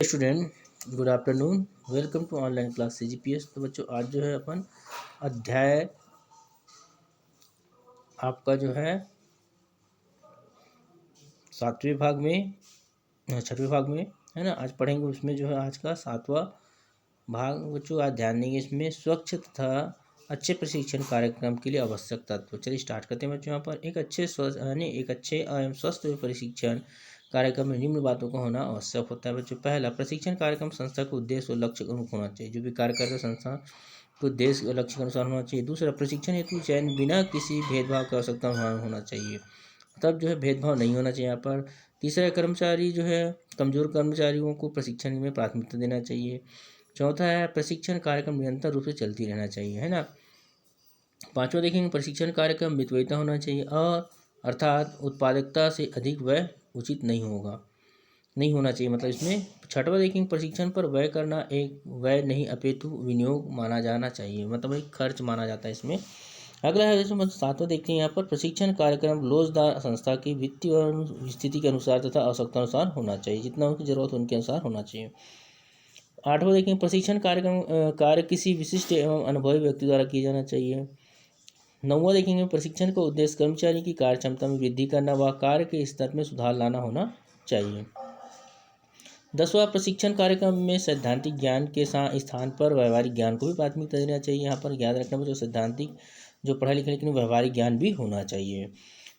Student, good afternoon. Welcome to online class CGPS। तो बच्चों, आज जो है अपन अध्याय आपका जो है सातवें भाग में छठवें भाग में है ना, आज पढ़ेंगे। उसमें जो है आज का सातवां भाग बच्चों आज ध्यान देंगे। इसमें स्वच्छ तथा अच्छे प्रशिक्षण कार्यक्रम के लिए आवश्यक तत्व। चलिए स्टार्ट करते हैं बच्चों। यहाँ पर एक अच्छे एवं स्वस्थ प्रशिक्षण कार्यक्रम में निम्न बातों का होना आवश्यक होता है बच्चों। पहला, प्रशिक्षण कार्यक्रम संस्था के उद्देश्य और लक्ष्य के अनुरूप होना चाहिए। जो भी कार्य कर रहे संस्था के उद्देश्य और लक्ष्य के अनुसार होना चाहिए। दूसरा, प्रशिक्षण हेतु चयन बिना किसी भेदभाव की आवश्यकता होना चाहिए, तब जो है भेदभाव नहीं होना चाहिए यहाँ पर। तीसरा, कर्मचारी जो है कमजोर कर्मचारियों को प्रशिक्षण में प्राथमिकता देना चाहिए। चौथा है, प्रशिक्षण कार्यक्रम निरंतर रूप से चलती रहना चाहिए, है ना। पांचवा देखेंगे, प्रशिक्षण कार्यक्रम मितव्ययिता होना चाहिए, और अर्थात उत्पादकता से अधिक व्यय उचित नहीं होना चाहिए। मतलब इसमें छठवा देखेंगे, प्रशिक्षण पर व्यय करना एक व्यय नहीं अपितु विनियोग माना जाना चाहिए, मतलब एक खर्च माना जाता है इसमें। अगला है जैसे सातवां देखते हैं यहाँ पर, प्रशिक्षण कार्यक्रम लोजदार संस्था की वित्तीय और स्थिति के अनुसार तथा आवश्यकता अनुसार होना चाहिए, जितना उनकी जरूरत उनके अनुसार होना चाहिए। आठवां देखेंगे, प्रशिक्षण कार्य किसी विशिष्ट एवं अनुभवी व्यक्ति द्वारा किया जाना चाहिए। नौवां देखेंगे, प्रशिक्षण का उद्देश्य कर्मचारी की कार्य क्षमता में वृद्धि करना व कार्य के स्तर में सुधार लाना होना चाहिए। 10वां, प्रशिक्षण कार्यक्रम में सैद्धांतिक ज्ञान के स्थान पर व्यवहारिक ज्ञान को भी प्राथमिकता देना चाहिए। यहाँ पर याद रखना बच्चों, सैद्धांतिक जो पढ़ा लिखा लेकिन व्यवहारिक ज्ञान भी होना चाहिए।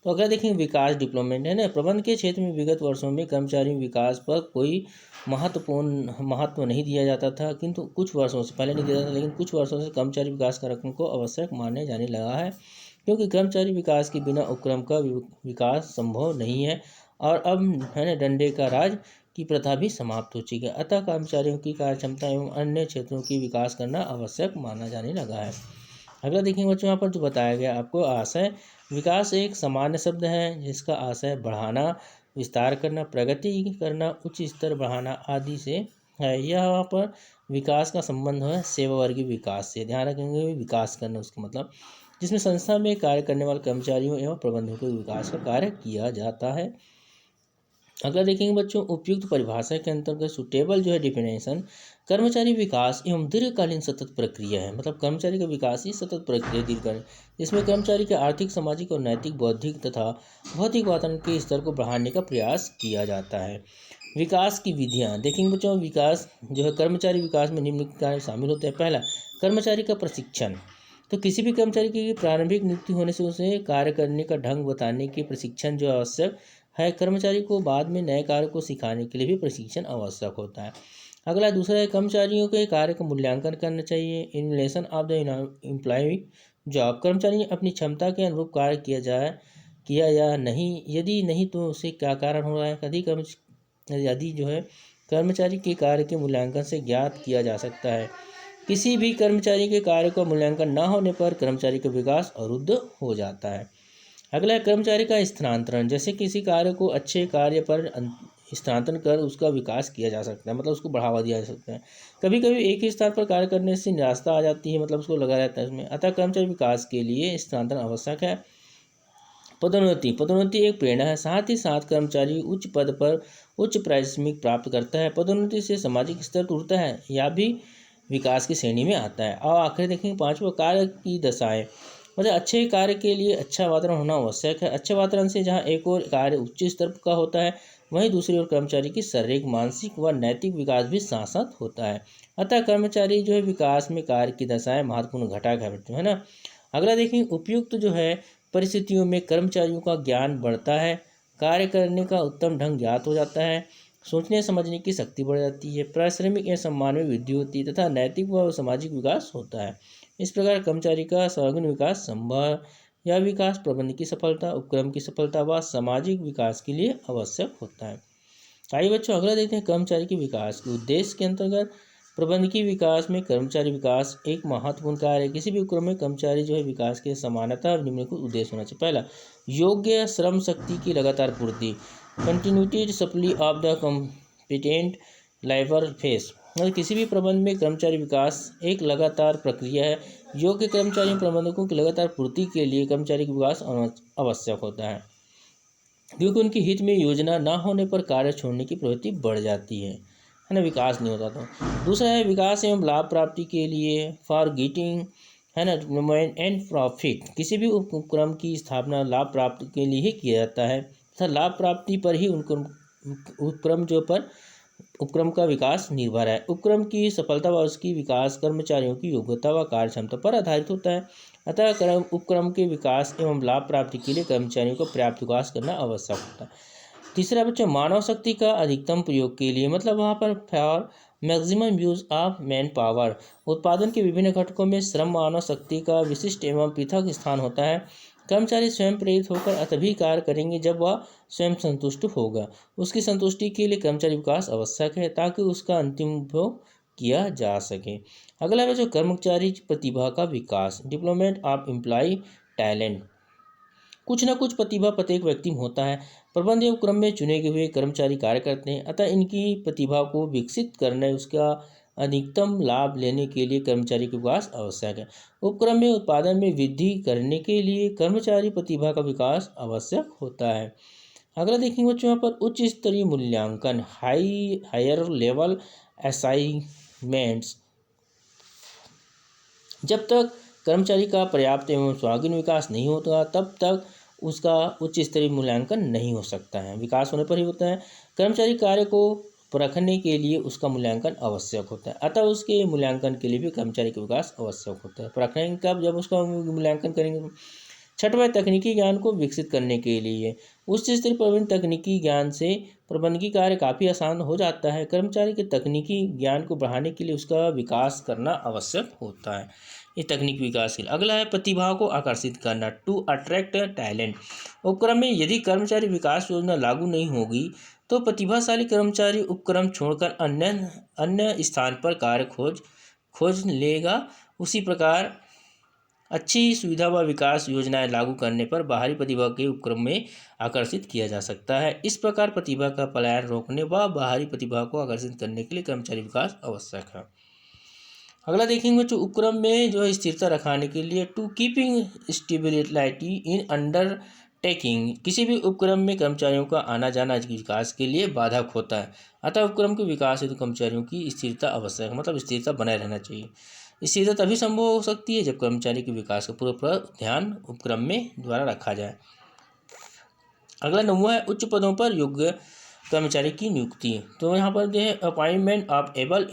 तो अगला देखेंगे, विकास डेवलपमेंट है ना। प्रबंध के क्षेत्र में विगत वर्षों में कर्मचारी विकास पर कोई महत्व नहीं दिया जाता था, किंतु कुछ वर्षों से पहले नहीं दिया जाता, लेकिन कुछ वर्षों से कर्मचारी विकास कार्यक्रम को आवश्यक माने जाने लगा है, क्योंकि कर्मचारी विकास के बिना उपक्रम का विकास संभव नहीं है। और अब है ना, डंडे का राज की प्रथा भी समाप्त हो चुकी है। अतः कर्मचारियों की कार्य क्षमता एवं अन्य क्षेत्रों की विकास करना आवश्यक माना जाने लगा है। अगला देखेंगे बच्चों, यहाँ पर जो बताया गया आपको आशय, विकास एक सामान्य शब्द है जिसका आशय बढ़ाना, विस्तार करना, प्रगति करना, उच्च स्तर बढ़ाना आदि से है। यह यहाँ पर विकास का संबंध है सेवा वर्गीय विकास से। ध्यान रखेंगे, विकास करना उसका मतलब जिसमें संस्था में कार्य करने वाले कर्मचारियों एवं प्रबंधकों के विकास का कार्य किया जाता है। अगला देखेंगे बच्चों, उपयुक्त परिभाषा के अंतर्गत सुटेबल जो है डिफिनेशन, कर्मचारी विकास एवं दीर्घकालीन सतत प्रक्रिया है। मतलब कर्मचारी का विकास ही सतत प्रक्रिया दीर्घकालीन, जिसमें कर्मचारी के आर्थिक, सामाजिक और नैतिक, बौद्धिक तथा भौतिक वातावरण के स्तर को बढ़ाने का प्रयास किया जाता है। विकास की विधियाँ देखेंगे बच्चों, विकास जो है कर्मचारी विकास में निम्न कार्य शामिल होते हैं। पहला, कर्मचारी का प्रशिक्षण। तो किसी भी कर्मचारी की प्रारंभिक नियुक्ति होने से उसे कार्य करने का ढंग बताने के प्रशिक्षण जो आवश्यक है। कर्मचारी को बाद में नए कार्य को सिखाने के लिए भी प्रशिक्षण आवश्यक होता है। अगला दूसरा है, कर्मचारियों के कार्य का मूल्यांकन करना चाहिए। Evaluation of the employ job, कर्मचारी ने अपनी क्षमता के अनुरूप कार्य किया या नहीं, यदि नहीं तो उसे क्या कारण हो रहा है। यदि जो है कर्मचारी के कार्य के मूल्यांकन से ज्ञात किया जा सकता है। किसी भी कर्मचारी के कार्य का मूल्यांकन न होने पर कर्मचारी का विकास अवरुद्ध हो जाता है। अगला है, कर्मचारी का स्थानांतरण। जैसे किसी कार्य को अच्छे कार्य पर स्थानांतरण कर उसका विकास किया जा सकता है, मतलब उसको बढ़ावा दिया जा सकता है। कभी कभी एक ही स्थान पर कार्य करने से निराशा आ जाती है, मतलब उसको लगा रहता है उसमें। अतः कर्मचारी विकास के लिए स्थानांतरण आवश्यक है। पदोन्नति एक प्रेरणा है। साथ ही साथ कर्मचारी उच्च पद पर उच्च पारिश्रमिक प्राप्त करता है। पदोन्नति से सामाजिक स्तर टूटता है, यह भी विकास की श्रेणी में आता है। और आखिर देखेंगे पांचवा, कार्य की दशाएं। मतलब अच्छे कार्य के लिए अच्छा वातावरण होना आवश्यक है। अच्छे वातावरण से जहाँ एक और कार्य उच्च स्तर का होता है, वहीं दूसरी ओर कर्मचारी की शारीरिक, मानसिक व नैतिक विकास भी साथ साथ होता है। अतः कर्मचारी जो है विकास में कार्य की दशाएं महत्वपूर्ण घटक है बच्चों, है ना। अगला देखेंगे, उपयुक्त जो है परिस्थितियों में कर्मचारियों का ज्ञान बढ़ता है, कार्य करने का उत्तम ढंग ज्ञात हो जाता है, सोचने समझने की शक्ति बढ़ जाती है, पारिश्रमिक या सम्मान में वृद्धि होती है तथा नैतिक व सामाजिक विकास होता है। इस प्रकार कर्मचारी का सर्वांगीण विकास संभव है। यह विकास प्रबंधन की सफलता, उपक्रम की सफलता व सामाजिक विकास के लिए आवश्यक होता है। आइए बच्चों अगला देखते हैं, कर्मचारी के विकास के उद्देश्य के अंतर्गत प्रबंधकीय विकास में कर्मचारी विकास एक महत्वपूर्ण कार्य है। किसी भी उपक्रम में कर्मचारी जो है विकास के समानता निम्नलिखित उद्देश्य होना चाहिए। पहला, योग्य श्रम शक्ति की लगातार पूर्ति, continued supply of the competent labour force. मतलब किसी भी प्रबंध में कर्मचारी विकास एक लगातार प्रक्रिया है। योग्य कर्मचारी प्रबंधकों की लगातार पूर्ति के लिए कर्मचारी का विकास आवश्यक होता है, क्योंकि उनके हित में योजना न होने पर कार्य छोड़ने की प्रवृत्ति बढ़ जाती है है ना, विकास नहीं होता। तो दूसरा है विकास एवं लाभ प्राप्ति के लिए फॉर गेटिंग, है ना, डेवलपमेंट एंड प्रॉफिट। किसी भी उपक्रम की स्थापना लाभ प्राप्ति के लिए ही किया जाता है तथा लाभ प्राप्ति पर ही उपक्रम का विकास निर्भर है। उपक्रम की सफलता व उसकी विकास कर्मचारियों की योग्यता व कार्यक्षमता पर आधारित होता है। अतः उपक्रम के विकास एवं लाभ प्राप्ति के लिए कर्मचारियों को पर्याप्त विकास करना आवश्यक होता है। तीसरा बच्चों, मानव शक्ति का अधिकतम प्रयोग के लिए, मतलब वहाँ पर for maximum use of man power. उत्पादन के विभिन्न घटकों में श्रम मानव शक्ति का विशिष्ट एवं पृथक स्थान होता है। कर्मचारी स्वयं प्रेरित होकर तभी कार्य करेंगे जब वह स्वयं संतुष्ट होगा। उसकी संतुष्टि के लिए कर्मचारी विकास आवश्यक है ताकि उसका अंतिम उपयोग किया जा सके। अगला है जो कर्मचारी प्रतिभा का विकास, डेवलपमेंट ऑफ एम्प्लॉय टैलेंट। कुछ न कुछ प्रतिभा प्रत्येक व्यक्ति में होता है। प्रबंध एवं क्रम में चुने हुए कर्मचारी कार्य करते हैं, अतः इनकी प्रतिभा को विकसित करने, उसका अधिकतम लाभ लेने के लिए कर्मचारी का विकास आवश्यक है। उपक्रम में उत्पादन में वृद्धि करने के लिए कर्मचारी प्रतिभा का विकास आवश्यक होता है। अगला देखेंगे बच्चों, यहाँ पर उच्च स्तरीय मूल्यांकन, हायर लेवल असाइनमेंट्स। जब तक कर्मचारी का पर्याप्त एवं स्वागीन विकास नहीं होता तब तक उसका उच्च स्तरीय मूल्यांकन नहीं हो सकता है। विकास होने पर ही होता है। कर्मचारी कार्य को परखने के लिए उसका मूल्यांकन आवश्यक होता है, अतः उसके मूल्यांकन के लिए भी कर्मचारी का विकास आवश्यक होता है। परखेंगे कब? जब उसका मूल्यांकन करेंगे। छठवां, तकनीकी ज्ञान को विकसित करने के लिए। उच्च स्तरीय प्रवीण तकनीकी ज्ञान से प्रबंधकीय कार्य काफ़ी आसान हो जाता है। कर्मचारी के तकनीकी ज्ञान को बढ़ाने के लिए उसका विकास करना आवश्यक होता है। ये तकनीक विकास के लिए। अगला है प्रतिभा को आकर्षित करना, टू अट्रैक्ट टैलेंट। उपक्रम में यदि कर्मचारी विकास योजना लागू नहीं होगी तो प्रतिभाशाली कर्मचारी उपक्रम छोड़कर अन्य स्थान पर कार्य खोज लेगा। उसी प्रकार अच्छी सुविधा व विकास योजनाएं लागू करने पर बाहरी प्रतिभा के उपक्रम में आकर्षित किया जा सकता है। इस प्रकार प्रतिभा का पलायन रोकने व बाहरी प्रतिभा को आकर्षित करने के लिए कर्मचारी विकास आवश्यक है। अगला देखेंगे जो उपक्रम में जो है स्थिरता रखाने के लिए, to keeping stability in undertaking. किसी भी उपक्रम में कर्मचारियों का आना जाना विकास के लिए बाधक होता है, अतः उपक्रम के विकास हेतु कर्मचारियों की स्थिरता आवश्यक है, मतलब स्थिरता बनाए रहना चाहिए। स्थिरता तभी संभव हो सकती है जब कर्मचारी के विकास का पूरा ध्यान उपक्रम में द्वारा रखा जाए। अगला 9वां है उच्च पदों पर योग्य कर्मचारी की नियुक्ति। तो यहाँ पर जो है अपॉइंटमेंट ऑफ एबल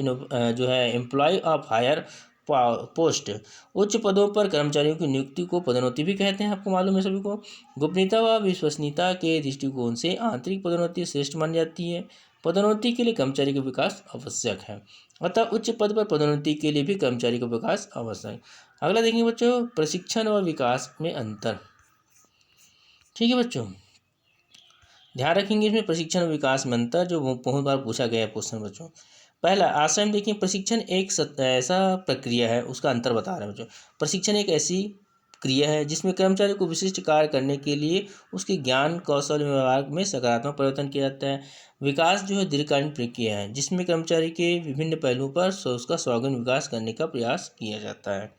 जो है एम्प्लॉय ऑफ हायर पोस्ट। उच्च पदों पर कर्मचारियों की नियुक्ति को पदोन्नति भी कहते हैं, आपको मालूम है सभी को। गोपनीयता व विश्वसनीयता के दृष्टिकोण से आंतरिक पदोन्नति श्रेष्ठ मानी जाती है। पदोन्नति के लिए कर्मचारी का विकास आवश्यक है, अतः उच्च पद पर पदोन्नति के लिए भी कर्मचारी का विकास आवश्यक है। अगला देखेंगे बच्चों, प्रशिक्षण व विकास में अंतर। ठीक है बच्चों, ध्यान रखेंगे इसमें प्रशिक्षण और विकास में अंतर, जो बहुत बार पूछा गया है क्वेश्चन बच्चों। पहला आशय में देखिए, प्रशिक्षण एक ऐसा प्रक्रिया है, उसका अंतर बता रहे हैं बच्चों। प्रशिक्षण एक ऐसी क्रिया है जिसमें कर्मचारी को विशिष्ट कार्य करने के लिए उसके ज्ञान कौशल व्यवहार में सकारात्मक परिवर्तन किया जाता है। विकास जो है दीर्घकालीन प्रक्रिया है जिसमें कर्मचारी के विभिन्न पहलुओं पर उसका सौगुन विकास करने का प्रयास किया जाता है।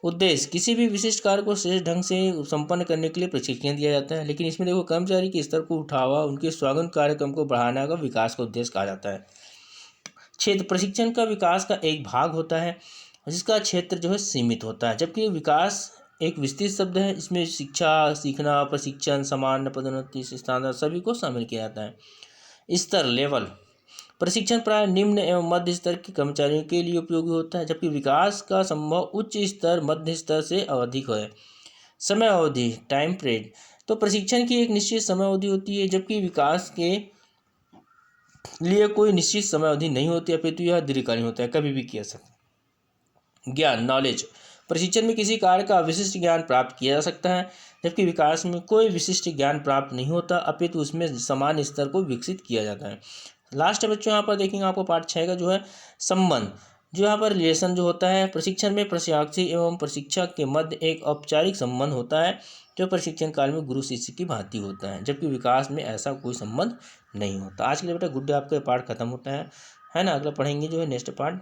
उद्देश्य, किसी भी विशिष्ट कार्य को श्रेष्ठ ढंग से संपन्न करने के लिए प्रशिक्षण दिया जाता है, लेकिन इसमें देखो कर्मचारी के स्तर को उठावा, उनके स्वागत कार्यक्रम को बढ़ाने का विकास का उद्देश्य कहा जाता है। क्षेत्र, प्रशिक्षण का विकास का एक भाग होता है जिसका क्षेत्र जो है सीमित होता है, जबकि विकास एक विस्तृत शब्द है। इसमें शिक्षा, सीखना, प्रशिक्षण, सामान्य पदोन्नति, स्थानांतरण सभी को शामिल किया जाता है। स्तर, लेवल, प्रशिक्षण प्राय निम्न एवं मध्य स्तर के कर्मचारियों के लिए उपयोगी होता है, जबकि विकास का संभव उच्च स्तर मध्य स्तर से अधिक है। समय अवधि, टाइम पीरियड, तो प्रशिक्षण की एक निश्चित समय अवधि होती है, जबकि विकास के लिए कोई निश्चित समय अवधि नहीं होती, अपितु यह दीर्घकालीन होता है, कभी भी किया सकता है। ज्ञान, नॉलेज, प्रशिक्षण में किसी कार्य का विशिष्ट ज्ञान प्राप्त किया जा सकता है, जबकि विकास में कोई विशिष्ट ज्ञान प्राप्त नहीं होता, अपितु उसमें समान स्तर को विकसित किया जाता है। लास्ट बच्चों यहाँ पर देखेंगे आपको पार्ट 6 का जो है संबंध, जो यहाँ पर रिलेशन जो होता है। प्रशिक्षण में प्रशिक्षार्थी एवं प्रशिक्षक के मध्य एक औपचारिक संबंध होता है जो प्रशिक्षण काल में गुरु शिष्य की भांति होता है, जबकि विकास में ऐसा कोई संबंध नहीं होता। आज के लिए बेटा गुड डे, आपका पार्ट खत्म होता है ना। अगला पढ़ेंगे जो है नेक्स्ट पार्ट।